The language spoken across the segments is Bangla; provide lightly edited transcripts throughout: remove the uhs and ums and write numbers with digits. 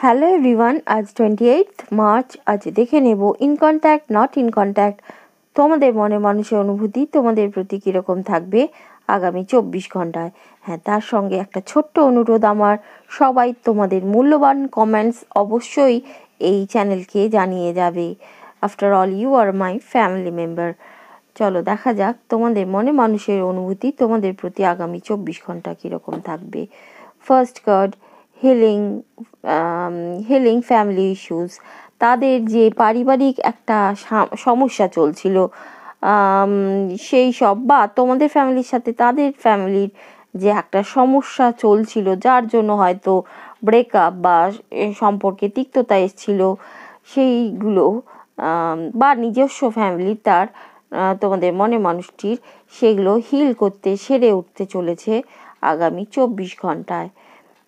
হ্যালো এভরিওয়ান, আজ 28 মার্চ। আজ দেখে নেব in contact not in contact তোমাদের মনে মানুষের অনুভূতি তোমাদের প্রতি কীরকম থাকবে আগামী 24 ঘন্টায়। হ্যাঁ, তার সঙ্গে একটা ছোট্ট অনুরোধ আমার, সবাই তোমাদের মূল্যবান কমেন্টস অবশ্যই এই চ্যানেলকে জানিয়ে যাবে। After all you are my family member. চলো দেখা যাক তোমাদের মনে মানুষের অনুভূতি তোমাদের প্রতি আগামী 24 ঘন্টা কীরকম থাকবে। First card, healing healing family issues. তাদের যে পারিবারিক একটা সমস্যা চলছিল, সেই সব, বা তোমাদের ফ্যামিলির সাথে তাদের ফ্যামিলির যে একটা সমস্যা চলছিল, যার জন্য হয়তো ব্রেকআপ বা সম্পর্কে তিক্ততা এসেছিল, সেইগুলো বা নিজস্ব ফ্যামিলি তার তোমাদের মনে মানুষটির সেগুলো হিল করতে, সেরে উঠতে চলেছে আগামী 24 ঘন্টায়।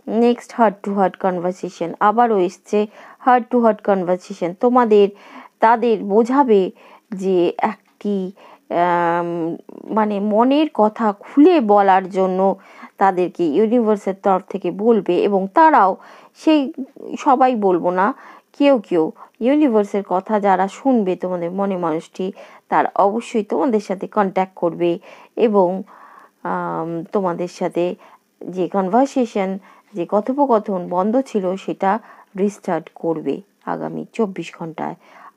Next, heart to heart conversation. আবারও এসছে হার্ট টু হার্ট কনভারসেশন। তাদের বোঝাবে যে একটি মানে মনের কথা খুলে বলার জন্য তাদেরকে ইউনিভার্সের তরফ থেকে বলবে, এবং তারাও সেই, সবাই বলবো না, কেউ কেউ ইউনিভার্সের কথা যারা শুনবে তোমাদের মনে মানুষটি, তারা অবশ্যই তোমাদের সাথে কন্ট্যাক্ট করবে এবং তোমাদের সাথে যে কনভারসেশন, যে কথোপকথন বন্ধ ছিল, সেটা রিস্টার্ট করবে আগামী 24 ঘন্টায়।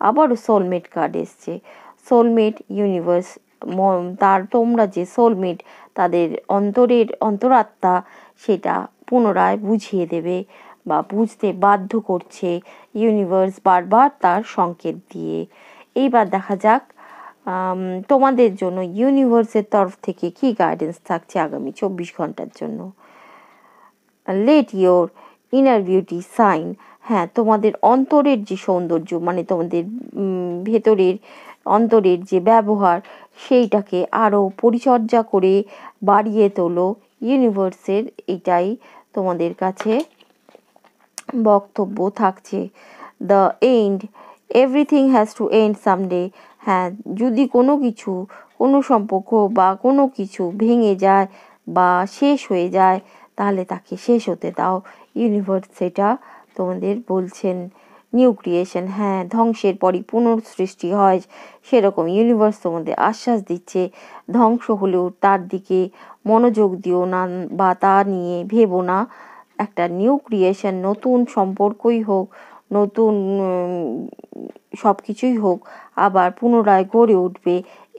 আবারও সোলমেট কার্ড এসছে। সোলমেট, ইউনিভার্স তোমরা যে সোলমেট, তাদের অন্তরাত্মা সেটা পুনরায় বুঝিয়ে দেবে বা বুঝতে বাধ্য করছে ইউনিভার্স বারবার তার সংকেত দিয়ে। এইবার দেখা যাক তোমাদের জন্য ইউনিভার্সের তরফ থেকে কি গাইডেন্স থাকছে আগামী 24 ঘন্টার জন্য। Let your inner beauty shine. হ্যাঁ, তোমাদের অন্তরের যে সৌন্দর্য, মানে তোমাদের ভেতরের অন্তরের যে ব্যবহার, সেইটাকে আরও পরিচর্যা করে বাড়িয়ে তোলো। ইউনিভার্সের এটাই তোমাদের কাছে বক্তব্য থাকছে। The end, everything has to end someday. হ্যাঁ, যদি কোনো সম্পর্ক বা কোনো কিছু ভেঙে যায় বা শেষ হয়ে যায়, তাহলে তাকে শেষ হতে দাও। ইউনিভার্স সেটা তোমাদের বলছেন। নিউ ক্রিয়েশন, হ্যাঁ, ধ্বংসের পরই পুনঃসৃষ্টি হয়, সেরকম ইউনিভার্স তোমাদের আশ্বাস দিচ্ছে। ধ্বংস হলেও তার দিকে মনোযোগ দিও না বা তা নিয়ে ভেবো না। একটা নিউ ক্রিয়েশন, নতুন সম্পর্কই হোক, নতুন সব কিছুই হোক, আবার পুনরায় গড়ে উঠবে,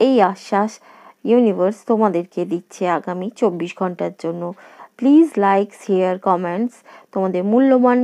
এই আশ্বাস ইউনিভার্স তোমাদেরকে দিচ্ছে আগামী 24 ঘন্টার জন্য। প্লিজ লাইক, শেয়ার, কমেন্টস তোমাদের মূল্যবান